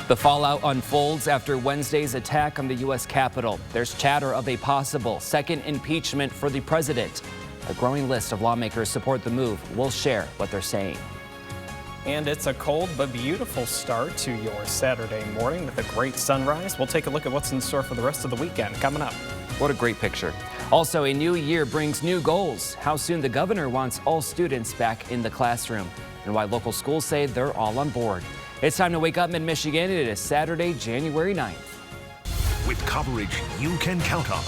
The fallout unfolds after Wednesday's attack on the U.S. Capitol. There's chatter of a possible second impeachment for the president. A growing list of lawmakers support the move. We'll share what they're saying. And it's a cold but beautiful start to your Saturday morning with a great sunrise. We'll take a look at what's in store for the rest of the weekend coming up. What a great picture. Also, a new year brings new goals. How soon the governor wants all students back in the classroom, and why local schools say they're all on board. It's time to wake up Mid-Michigan. It is Saturday, January 9th. With coverage you can count on,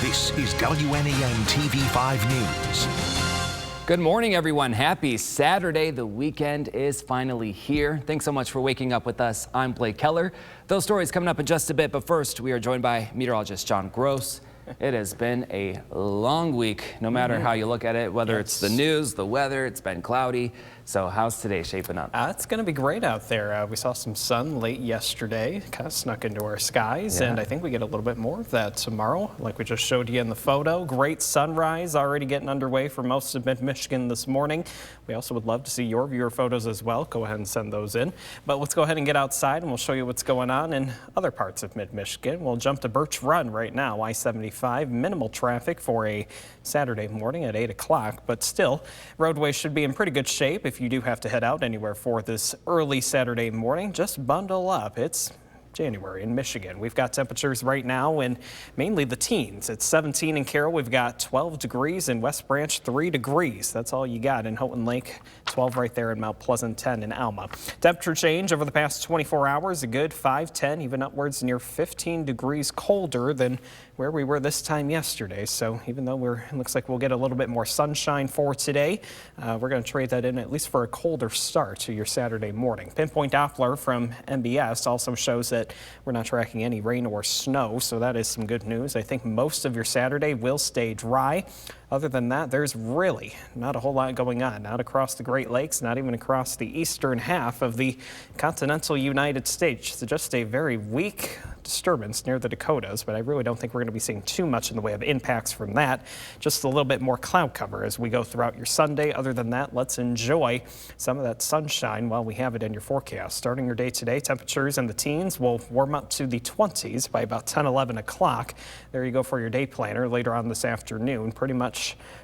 this is WNEMTV5 News. Good morning, everyone. Happy Saturday. The weekend is finally here. Thanks so much for waking up with us. I'm Blake Keller. Those stories coming up in just a bit, but first we are joined by meteorologist John Gross. It has been a long week, no matter how you look at it, whether it's the news, the weather, it's been cloudy. So how's today shaping up? It's going to be great out there. We saw some sun late yesterday, kind of snuck into our skies, and I think we get a little bit more of that tomorrow, like we just showed you in the photo. Great sunrise already getting underway for most of Mid-Michigan this morning. We also would love to see your viewer photos as well. Go ahead and send those in. But let's go ahead and get outside, and we'll show you what's going on in other parts of Mid-Michigan. We'll jump to Birch Run right now, I-75. Minimal traffic for a Saturday morning at 8 o'clock, but still, roadways should be in pretty good shape. If you do have to head out anywhere for this early Saturday morning, just bundle up. It's January in Michigan. We've got temperatures right now in mainly the teens. It's 17 in Carroll. We've got 12 degrees in West Branch, 3 degrees. That's all you got in Houghton Lake, 12 right there in Mount Pleasant, 10 in Alma. Temperature change over the past 24 hours, a good 5, 10, even upwards near 15 degrees colder than where we were this time yesterday. So even though it looks like we'll get a little bit more sunshine for today, we're going to trade that in at least for a colder start to your Saturday morning. Pinpoint Doppler from MBS also shows that we're not tracking any rain or snow, so that is some good news. I think most of your Saturday will stay dry. Other than that, there's really not a whole lot going on, not across the Great Lakes, not even across the eastern half of the continental United States. So just a very weak disturbance near the Dakotas, but I really don't think we're going to be seeing too much in the way of impacts from that. Just a little bit more cloud cover as we go throughout your Sunday. Other than that, let's enjoy some of that sunshine while we have it in your forecast. Starting your day today, temperatures in the teens will warm up to the 20s by about 10, 11 o'clock. There you go for your day planner later on this afternoon. Pretty much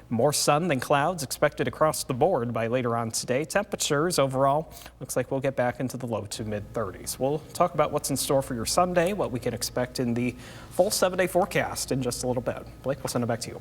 more sun than clouds expected across the board by later on today. Temperatures overall looks like we'll get back into the low to mid 30s. We'll talk about what's in store for your Sunday, what we can expect in the full 7-day forecast in just a little bit. Blake, we'll send it back to you.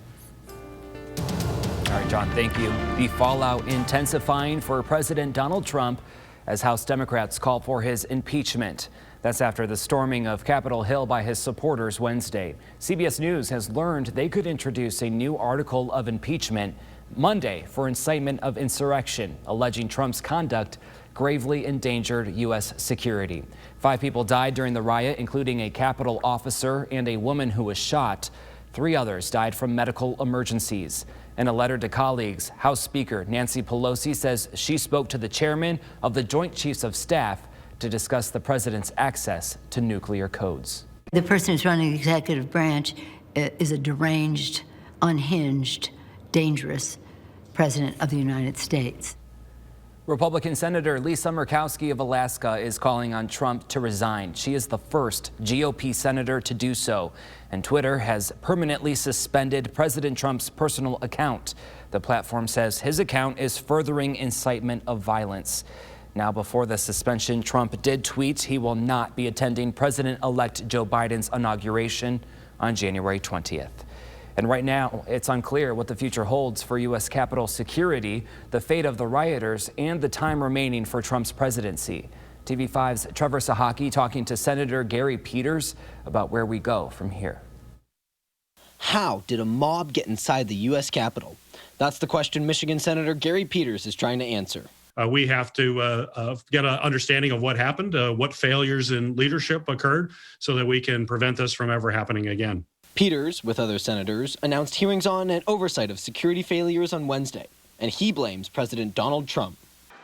All right, John, thank you. The fallout intensifying for President Donald Trump as House Democrats call for his impeachment. That's after the storming of Capitol Hill by his supporters Wednesday. CBS News has learned they could introduce a new article of impeachment Monday for incitement of insurrection, alleging Trump's conduct gravely endangered U.S. security. 5 people died during the riot, including a Capitol officer and a woman who was shot. 3 others died from medical emergencies. In a letter to colleagues, House Speaker Nancy Pelosi says she spoke to the chairman of the Joint Chiefs of Staff to discuss the president's access to nuclear codes. The person who's running the executive branch is a deranged, unhinged, dangerous president of the United States. Republican Senator Lisa Murkowski of Alaska is calling on Trump to resign. She is the first GOP senator to do so, and Twitter has permanently suspended President Trump's personal account. The platform says his account is furthering incitement of violence. Now, before the suspension, Trump did tweet he will not be attending President-elect Joe Biden's inauguration on January 20th. And right now, it's unclear what the future holds for U.S. Capitol security, the fate of the rioters, and the time remaining for Trump's presidency. TV5's Trevor Sahaki talking to Senator Gary Peters about where we go from here. How did a mob get inside the U.S. Capitol? That's the question Michigan Senator Gary Peters is trying to answer. We have to get an understanding of what happened, what failures in leadership occurred, so that we can prevent this from ever happening again. Peters, with other senators, announced hearings on and oversight of security failures on Wednesday, and he blames President Donald Trump.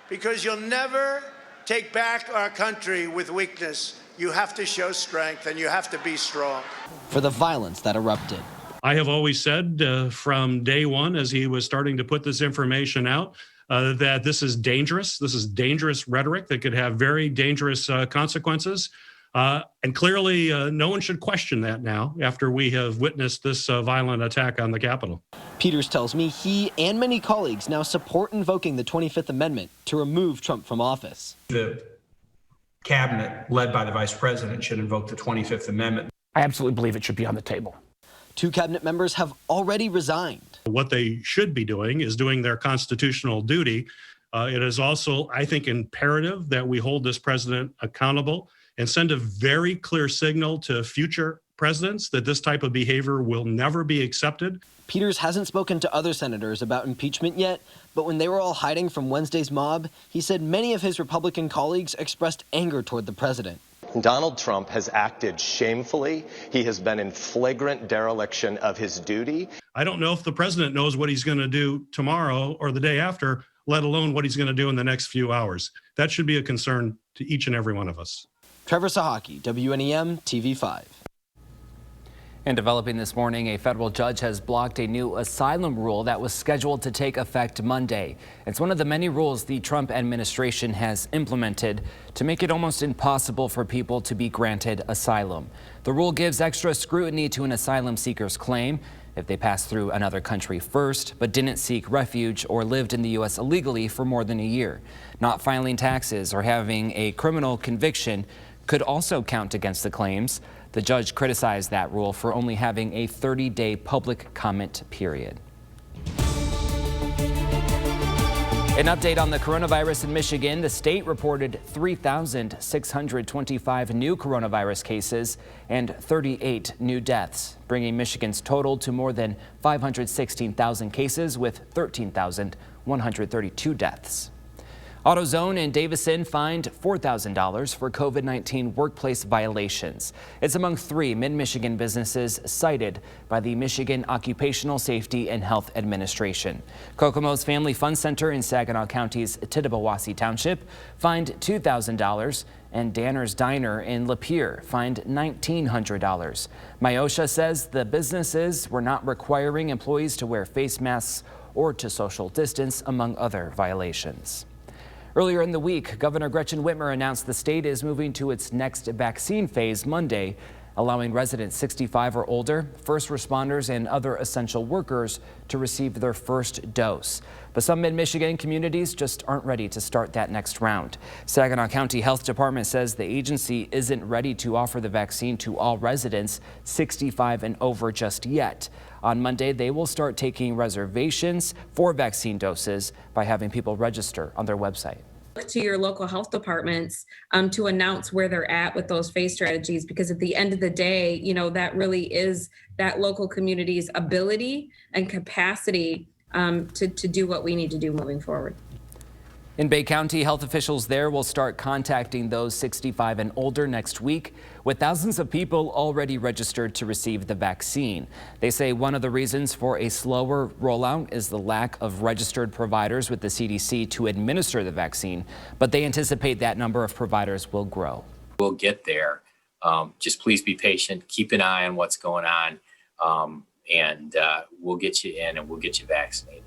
Because you'll never take back our country with weakness. You have to show strength, and you have to be strong. For the violence that erupted. I have always said from day one, as he was starting to put this information out, that this is dangerous. This is dangerous rhetoric that could have very dangerous consequences. And clearly, no one should question that now after we have witnessed this violent attack on the Capitol. Peters tells me he and many colleagues now support invoking the 25th Amendment to remove Trump from office. The cabinet, led by the vice president, should invoke the 25th Amendment. I absolutely believe it should be on the table. 2 cabinet members have already resigned. What they should be doing is doing their constitutional duty. It is also, I think, imperative that we hold this president accountable and send a very clear signal to future presidents that this type of behavior will never be accepted. Peters hasn't spoken to other senators about impeachment yet, but when they were all hiding from Wednesday's mob, he said many of his Republican colleagues expressed anger toward the president. Donald Trump has acted shamefully. He has been in flagrant dereliction of his duty. I don't know if the president knows what he's going to do tomorrow or the day after, let alone what he's going to do in the next few hours. That should be a concern to each and every one of us. Trevor Sahaki, WNEMTV5. And developing this morning, a federal judge has blocked a new asylum rule that was scheduled to take effect Monday. It's one of the many rules the Trump administration has implemented to make it almost impossible for people to be granted asylum. The rule gives extra scrutiny to an asylum seeker's claim if they passed through another country first, but didn't seek refuge or lived in the U.S. illegally for more than a year. Not filing taxes or having a criminal conviction could also count against the claims. The judge criticized that rule for only having a 30-day public comment period. An update on the coronavirus in Michigan. The state reported 3,625 new coronavirus cases and 38 new deaths, bringing Michigan's total to more than 516,000 cases with 13,132 deaths. AutoZone in Davison fined $4,000 for COVID-19 workplace violations. It's among 3 mid-Michigan businesses cited by the Michigan Occupational Safety and Health Administration. Kokomo's Family Fun Center in Saginaw County's Tittabawassee Township fined $2,000, and Danner's Diner in Lapeer fined $1,900. Myosha says the businesses were not requiring employees to wear face masks or to social distance, among other violations. Earlier in the week, Governor Gretchen Whitmer announced the state is moving to its next vaccine phase Monday, allowing residents 65 or older, first responders, and other essential workers to receive their first dose. But some mid-Michigan communities just aren't ready to start that next round. Saginaw County Health Department says the agency isn't ready to offer the vaccine to all residents 65 and over just yet. On Monday, they will start taking reservations for vaccine doses by having people register on their website. To your local health departments to announce where they're at with those phase strategies, because at the end of the day, you know, that really is that local community's ability and capacity to do what we need to do moving forward. In Bay County, health officials there will start contacting those 65 and older next week, with thousands of people already registered to receive the vaccine. They say one of the reasons for a slower rollout is the lack of registered providers with the CDC to administer the vaccine, but they anticipate that number of providers will grow. We'll get there. Just please be patient, keep an eye on what's going on, and we'll get you in and we'll get you vaccinated.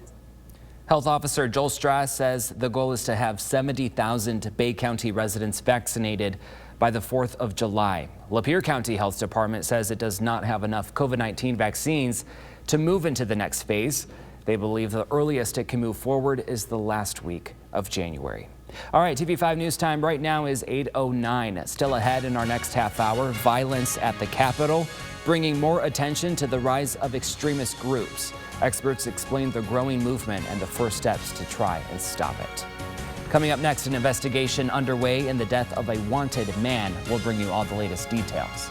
Health Officer Joel Strass says the goal is to have 70,000 Bay County residents vaccinated by the 4th of July. Lapeer County Health Department says it does not have enough COVID-19 vaccines to move into the next phase. They believe the earliest it can move forward is the last week of January. All right, TV5 News Time right now is 8:09. Still ahead in our next half hour, violence at the Capitol, bringing more attention to the rise of extremist groups. Experts explain the growing movement and the first steps to try and stop it. Coming up next, an investigation underway in the death of a wanted man. We'll bring you all the latest details.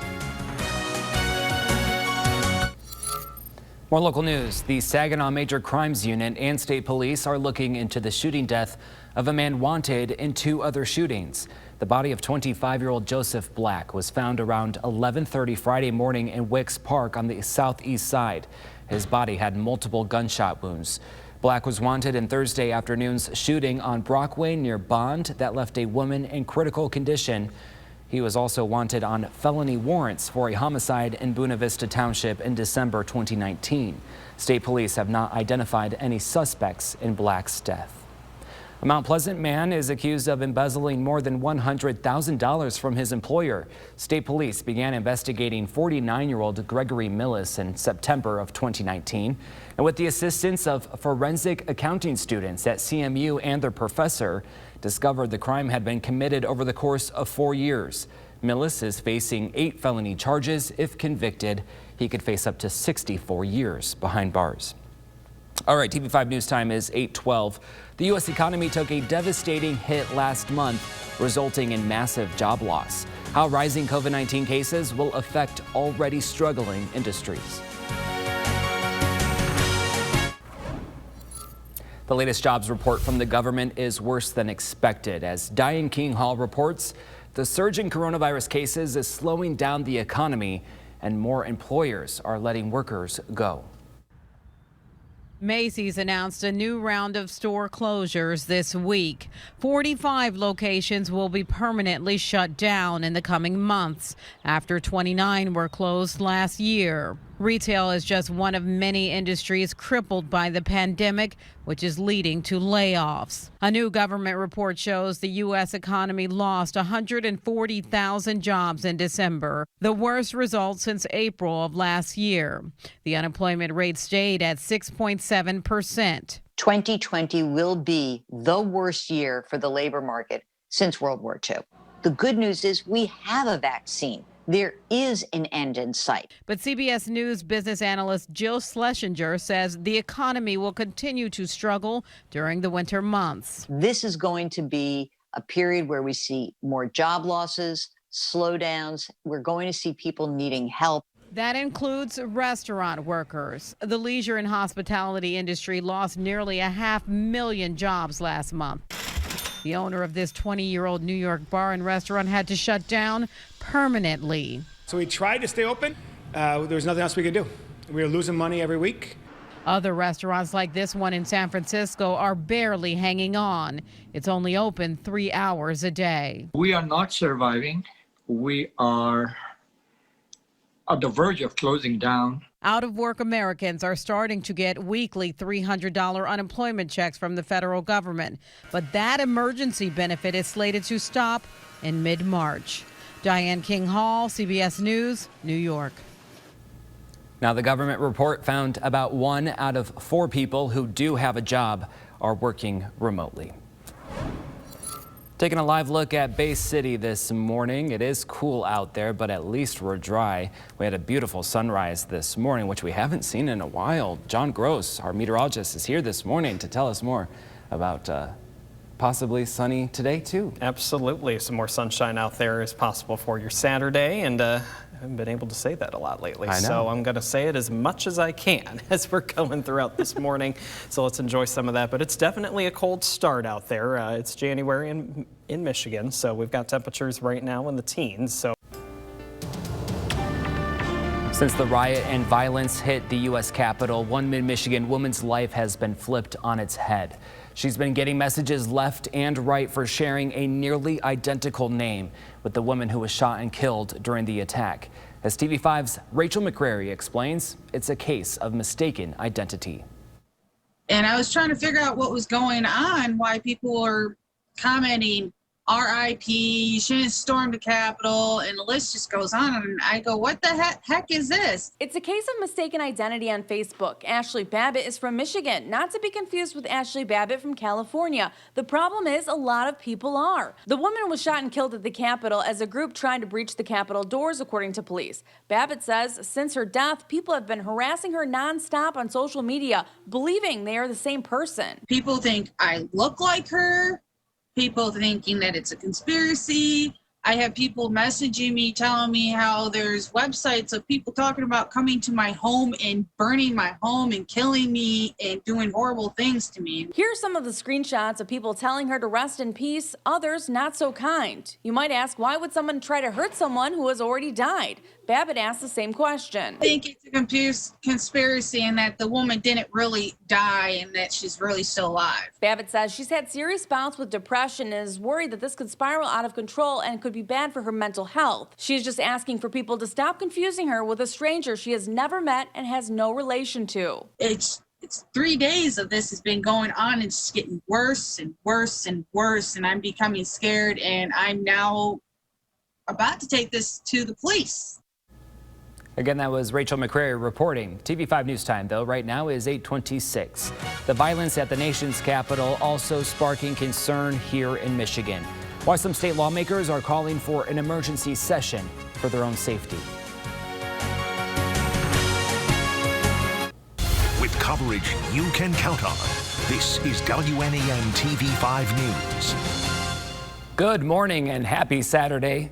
More local news. The Saginaw Major Crimes Unit and state police are looking into the shooting death of a man wanted in 2 other shootings. The body of 25-year-old Joseph Black was found around 11:30 Friday morning in Wicks Park on the southeast side. His body had multiple gunshot wounds. Black was wanted in Thursday afternoon's shooting on Brockway near Bond that left a woman in critical condition. He was also wanted on felony warrants for a homicide in Buena Vista Township in December 2019. State police have not identified any suspects in Black's death. A Mount Pleasant man is accused of embezzling more than $100,000 from his employer. State police began investigating 49-year-old Gregory Millis in September of 2019. And with the assistance of forensic accounting students at CMU and their professor, discovered the crime had been committed over the course of 4 years. Millis is facing 8 felony charges. If convicted, he could face up to 64 years behind bars. All right, TV5 News Time is 8:12. The U.S. economy took a devastating hit last month, resulting in massive job loss. How rising COVID-19 cases will affect already struggling industries. The latest jobs report from the government is worse than expected. As Diane King Hall reports, the surge in coronavirus cases is slowing down the economy, and more employers are letting workers go. Macy's announced a new round of store closures this week. 45 locations will be permanently shut down in the coming months, after 29 were closed last year. Retail is just one of many industries crippled by the pandemic, which is leading to layoffs. A new government report shows the U.S. economy lost 140,000 jobs in December, the worst result since April of last year. The unemployment rate stayed at 6.7%. 2020 will be the worst year for the labor market since World War II. The good news is we have a vaccine. There is an end in sight. But CBS News business analyst Jill Schlesinger says the economy will continue to struggle during the winter months. This is going to be a period where we see more job losses, slowdowns. We're going to see people needing help. That includes restaurant workers. The leisure and hospitality industry lost nearly 500,000 jobs last month. The owner of this 20-year-old New York bar and restaurant had to shut down permanently. So we tried to stay open. There was nothing else we could do. We were losing money every week. Other restaurants like this one in San Francisco are barely hanging on. It's only open 3 hours a day. We are not surviving. We are at the verge of closing down. Out-of-work Americans are starting to get weekly $300 unemployment checks from the federal government. But that emergency benefit is slated to stop in mid-March. Diane King Hall, CBS News, New York. Now, the government report found about 1 out of 4 people who do have a job are working remotely. Taking a live look at Bay City this morning. It is cool out there, but at least we're dry. We had a beautiful sunrise this morning, which we haven't seen in a while. John Gross, our meteorologist, is here this morning to tell us more about possibly sunny today, too. Absolutely. Some more sunshine out there is possible for your Saturday, and I haven't been able to say that a lot lately. I know. So I'm going to say it as much as I can as we're going throughout this morning. So let's enjoy some of that. But it's definitely a cold start out there. It's January in Michigan, so we've got temperatures right now in the teens. So since the riot and violence hit the U.S. Capitol, one mid-Michigan woman's life has been flipped on its head. She's been getting messages left and right for sharing a nearly identical name with the woman who was shot and killed during the attack. As TV5's Rachel McCrary explains, it's a case of mistaken identity. And I was trying to figure out what was going on, why people were commenting, RIP, you shouldn't storm the Capitol, and the list just goes on. And I go, what the heck is this? It's a case of mistaken identity on Facebook. Ashley Babbitt is from Michigan, not to be confused with Ashley Babbitt from California. The problem is a lot of people are. The woman was shot and killed at the Capitol as a group tried to breach the Capitol doors, according to police. Babbitt says since her death, people have been harassing her nonstop on social media, believing they are the same person. People think I look like her. People thinking that it's a conspiracy. I have people messaging me, telling me how there's websites of people talking about coming to my home and burning my home and killing me and doing horrible things to me. Here's some of the screenshots of people telling her to rest in peace, others not so kind. You might ask, why would someone try to hurt someone who has already died? Babbitt asked the same question. I think it's a conspiracy and that the woman didn't really die and that she's really still alive. Babbitt says she's had serious bouts with depression and is worried that this could spiral out of control and could be bad for her mental health. She's just asking for people to stop confusing her with a stranger she has never met and has no relation to. It's it's 3 days of this has been going on. It's just getting worse and worse and worse. And I'm becoming scared. And I'm now about to take this to the police. Again, that was Rachel McCrary reporting. TV5 News Time, though, right now is 8:26. The violence at the nation's capital also sparking concern here in Michigan. Why some state lawmakers are calling for an emergency session for their own safety. With coverage you can count on, this is WNEMTV5 News. Good morning and happy Saturday.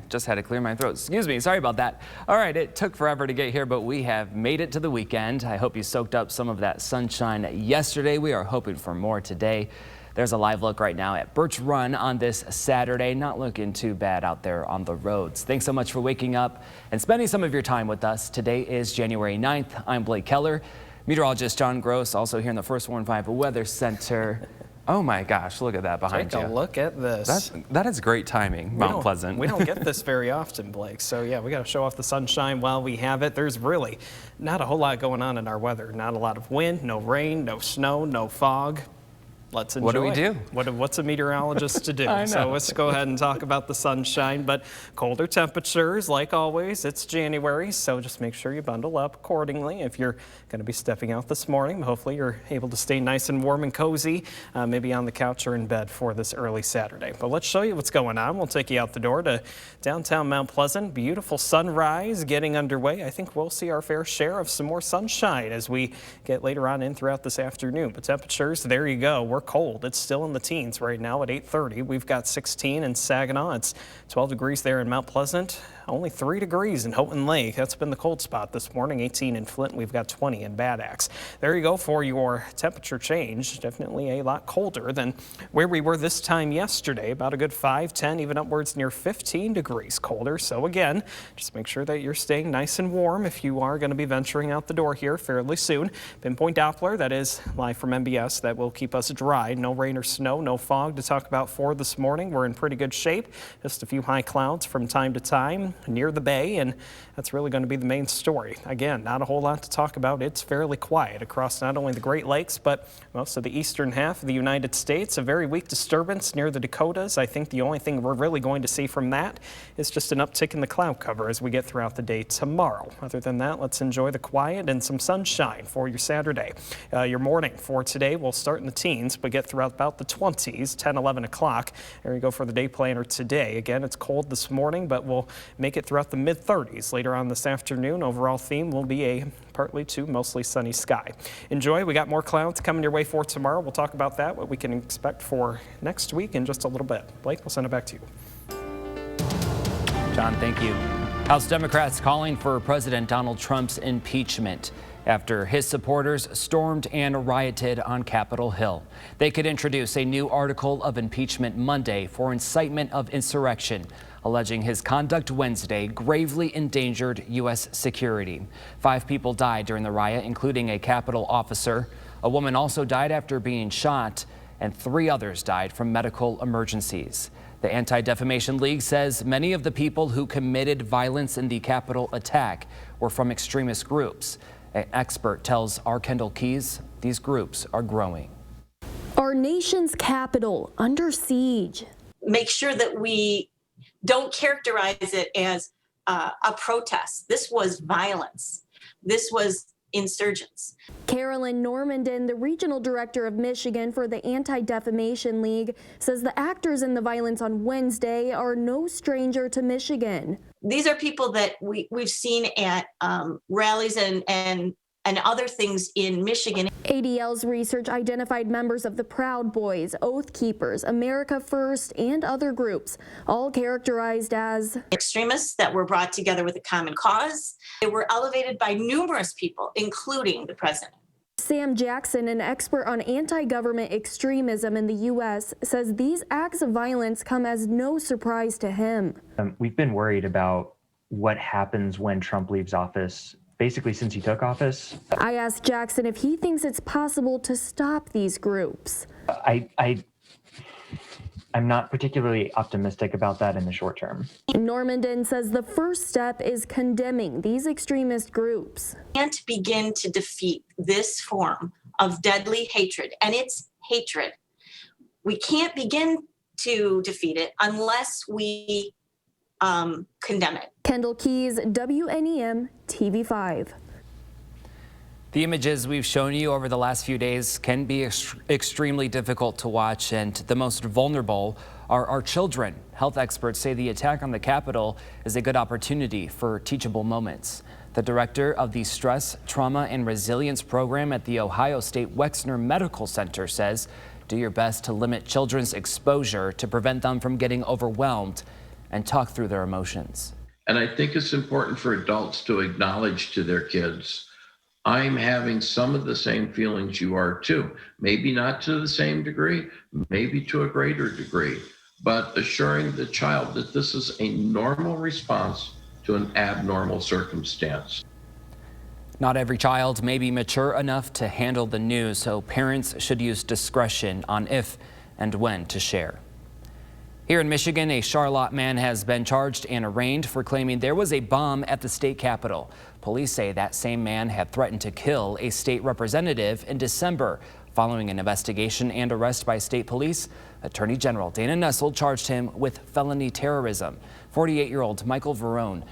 Just had to clear my throat. Excuse me. Sorry about that. All right. It took forever to get here, but we have made it to the weekend. I hope you soaked up some of that sunshine yesterday. We are hoping for more today. There's a live look right now at Birch Run on this Saturday. Not looking too bad out there on the roads. Thanks so much for waking up and spending some of your time with us. Today is January 9th. I'm Blake Keller. Meteorologist John Gross, also here in the First Warn 5 Weather Center. Oh my gosh, look at that behind you. Take a look at this. That is great timing, Mount Pleasant. We don't get this very often, Blake. So yeah, we got to show off the sunshine while we have it. There's really not a whole lot going on in our weather. Not a lot of wind, no rain, no snow, no fog. Let's enjoy. What do we do? What's a meteorologist to do? I know. So let's go ahead and talk about the sunshine, but colder temperatures, like always. It's January, so just make sure you bundle up accordingly if you're going to be stepping out this morning. Hopefully you're able to stay nice and warm and cozy, maybe on the couch or in bed for this early Saturday. But let's show you what's going on. We'll take you out the door to downtown Mount Pleasant. Beautiful sunrise getting underway. I think we'll see our fair share of some more sunshine as we get later on in throughout this afternoon. But temperatures, there you go. We're cold. It's still in the teens right now at 8:30. We've got 16 in Saginaw. It's 12 degrees there in Mount Pleasant. Only 3 degrees in Houghton Lake. That's been the cold spot this morning. 18 in Flint. We've got 20 in Bad Axe. There you go for your temperature change. Definitely a lot colder than where we were this time yesterday. About a good 5, 10, even upwards near 15 degrees colder. So again, just make sure that you're staying nice and warm if you are going to be venturing out the door here fairly soon. Pinpoint Doppler, that is live from MBS, that will keep us dry. No rain or snow, no fog to talk about for this morning. We're in pretty good shape. Just a few high clouds from time to time near the bay, and that's really going to be the main story. Again, not a whole lot to talk about. It's fairly quiet across not only the Great Lakes, but most of the eastern half of the United States. A very weak disturbance near the Dakotas. I think the only thing we're really going to see from that is just an uptick in the cloud cover as we get throughout the day tomorrow. Other than that, let's enjoy the quiet and some sunshine for your Saturday. Your morning for today will start in the teens, but get throughout about the 20s, 10, 11 o'clock. There you go for the day planner today. Again, it's cold this morning, but we'll make it throughout the mid-30s later on this afternoon. Overall theme will be a partly to mostly sunny sky. Enjoy. We got more clouds coming your way for tomorrow. We'll talk about that, what we can expect for next week in just a little bit. Blake, we'll send it back to you. John, thank you. House Democrats calling for President Donald Trump's impeachment after his supporters stormed and rioted on Capitol Hill. They could introduce a new article of impeachment Monday for incitement of insurrection, alleging his conduct Wednesday gravely endangered U.S. security. 5 people died during the riot, including a Capitol officer. A woman also died after being shot, and 3 others died from medical emergencies. The Anti-Defamation League says many of the people who committed violence in the Capitol attack were from extremist groups. An expert tells our Kendall Keys these groups are growing. Our nation's capital under siege. Make sure that we don't characterize it as a protest. This was violence. This was insurgents. Carolyn Normandin, the regional director of Michigan for the Anti-Defamation League, says the actors in the violence on Wednesday are no stranger to Michigan. These are people that we've seen at rallies and other things in Michigan. ADL's research identified members of the Proud Boys, Oath Keepers, America First, and other groups, all characterized as extremists that were brought together with a common cause. They were elevated by numerous people, including the president. Sam Jackson, an expert on anti-government extremism in the U.S., says these acts of violence come as no surprise to him. We've been worried about what happens when Trump leaves office, basically since he took office. I asked Jackson if he thinks it's possible to stop these groups. I'm not particularly optimistic about that in the short term. Normandin says the first step is condemning these extremist groups. We can't begin to defeat this form of deadly hatred, and it's hatred. We can't begin to defeat it unless we condemn it. Kendall Keys, WNEMTV5. The images we've shown you over the last few days can be extremely difficult to watch, and the most vulnerable are our children. Health experts say the attack on the Capitol is a good opportunity for teachable moments. The director of the Stress, Trauma, and Resilience program at the Ohio State Wexner Medical Center says, do your best to limit children's exposure to prevent them from getting overwhelmed and talk through their emotions. And I think it's important for adults to acknowledge to their kids, I'm having some of the same feelings you are too. Maybe not to the same degree, maybe to a greater degree, but assuring the child that this is a normal response to an abnormal circumstance. Not every child may be mature enough to handle the news, so parents should use discretion on if and when to share. Here in Michigan, a Charlotte man has been charged and arraigned for claiming there was a bomb at the state capitol. Police say that same man had threatened to kill a state representative in December. Following an investigation and arrest by state police, Attorney General Dana Nessel charged him with felony terrorism. 48-year-old Michael Verone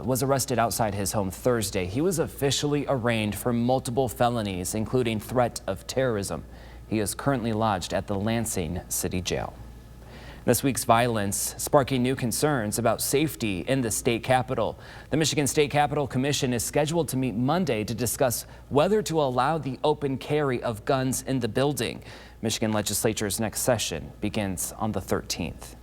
was arrested outside his home Thursday. He was officially arraigned for multiple felonies, including threat of terrorism. He is currently lodged at the Lansing City Jail. This week's violence sparking new concerns about safety in the state capitol. The Michigan State Capitol Commission is scheduled to meet Monday to discuss whether to allow the open carry of guns in the building. Michigan legislature's next session begins on the 13th.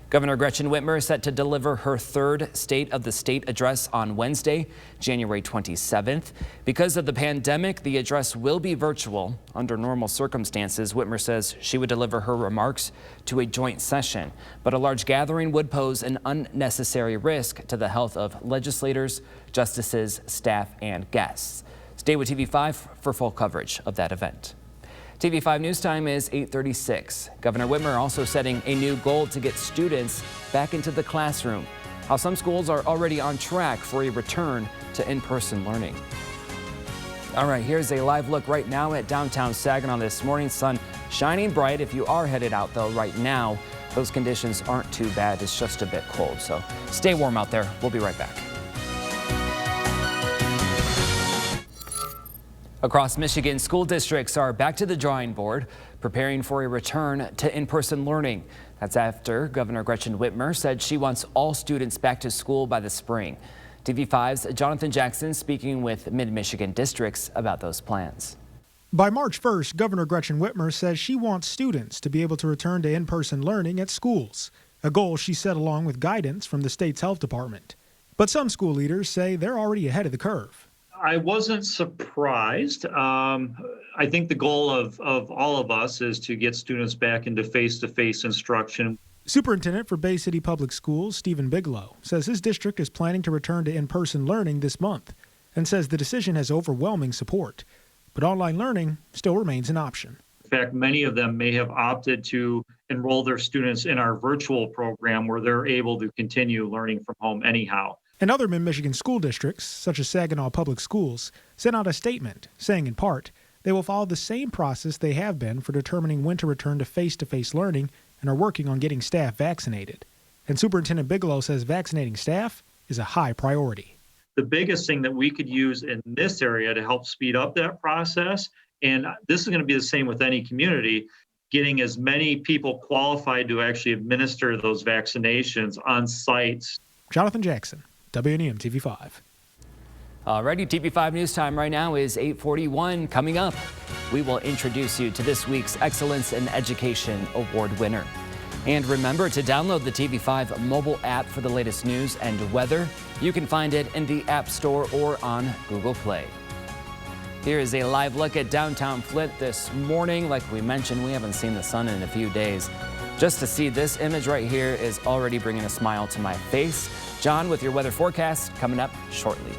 Governor Gretchen Whitmer is set to deliver her third State of the State address on Wednesday, January 27th. Because of the pandemic, the address will be virtual. Under normal circumstances, Whitmer says she would deliver her remarks to a joint session, but a large gathering would pose an unnecessary risk to the health of legislators, justices, staff, and guests. Stay with TV5 for full coverage of that event. TV5 News Time is 8:36. Governor Whitmer also setting a new goal to get students back into the classroom. How some schools are already on track for a return to in-person learning. All right, here's a live look right now at downtown Saginaw this morning. Sun shining bright. If you are headed out, though, right now, those conditions aren't too bad. It's just a bit cold, so stay warm out there. We'll be right back. Across Michigan, school districts are back to the drawing board, preparing for a return to in-person learning. That's after Governor Gretchen Whitmer said she wants all students back to school by the spring. TV5's Jonathan Jackson speaking with Mid-Michigan districts about those plans. By March 1st, Governor Gretchen Whitmer says she wants students to be able to return to in-person learning at schools, a goal she set along with guidance from the state's health department. But some school leaders say they're already ahead of the curve. I wasn't surprised. I think the goal of all of us is to get students back into face-to-face instruction. Superintendent for Bay City Public Schools, Stephen Bigelow, says his district is planning to return to in-person learning this month and says the decision has overwhelming support. But online learning still remains an option. In fact, many of them may have opted to enroll their students in our virtual program where they're able to continue learning from home anyhow. And other mid-Michigan school districts, such as Saginaw Public Schools, sent out a statement saying in part they will follow the same process they have been for determining when to return to face-to-face learning and are working on getting staff vaccinated. And Superintendent Bigelow says vaccinating staff is a high priority. The biggest thing that we could use in this area to help speed up that process, and this is going to be the same with any community, getting as many people qualified to actually administer those vaccinations on sites. Jonathan Jackson, WNEMTV5. Alrighty, TV5 News Time right now is 8:41. Coming up, we will introduce you to this week's Excellence in Education Award winner. And remember to download the TV5 mobile app for the latest news and weather. You can find it in the App Store or on Google Play. Here is a live look at downtown Flint this morning. Like we mentioned, we haven't seen the sun in a few days. Just to see this image right here is already bringing a smile to my face. John with your weather forecast coming up shortly.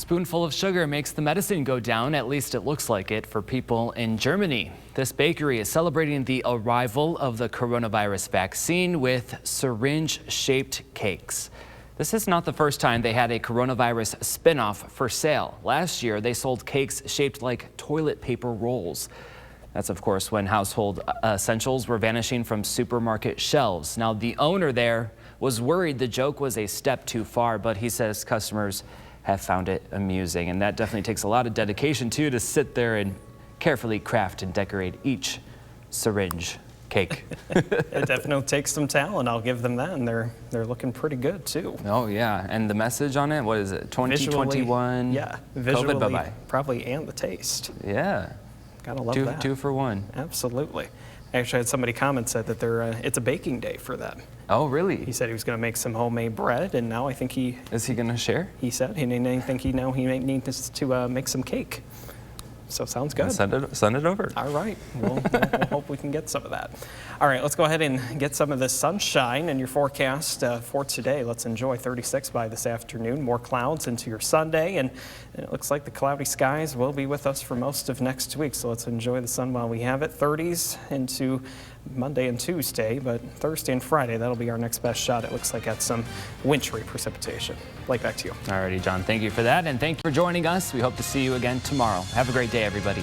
spoonful of sugar makes the medicine go down, at least it looks like it for people in Germany. This bakery is celebrating the arrival of the coronavirus vaccine with syringe-shaped cakes. This is not the first time they had a coronavirus spin-off for sale. Last year, they sold cakes shaped like toilet paper rolls. That's, of course, when household essentials were vanishing from supermarket shelves. Now, the owner there was worried the joke was a step too far, but he says customers have found it amusing. And that definitely takes a lot of dedication, too, to sit there and carefully craft and decorate each syringe cake. It definitely takes some talent. I'll give them that, and they're looking pretty good too. Oh yeah, and the message on it, what is it? 2021. Yeah, visually, COVID bye-bye. probably, and the taste. Yeah, gotta love that. 2 for 1. Absolutely. Actually, I had somebody comment said that it's a baking day for them. Oh really? He said he was going to make some homemade bread, and now I think is he going to share? He said he needs to make some cake. So sounds good. Send it over. All right. We'll hope we can get some of that. All right, let's go ahead and get some of this sunshine in your forecast for today. Let's enjoy 36 by this afternoon. More clouds into your Sunday, and it looks like the cloudy skies will be with us for most of next week. So let's enjoy the sun while we have it. 30s into Monday and Tuesday, but Thursday and Friday, that'll be our next best shot. It looks like at some wintry precipitation. Blake, back to you. All righty, John. Thank you for that, and thank you for joining us. We hope to see you again tomorrow. Have a great day, everybody.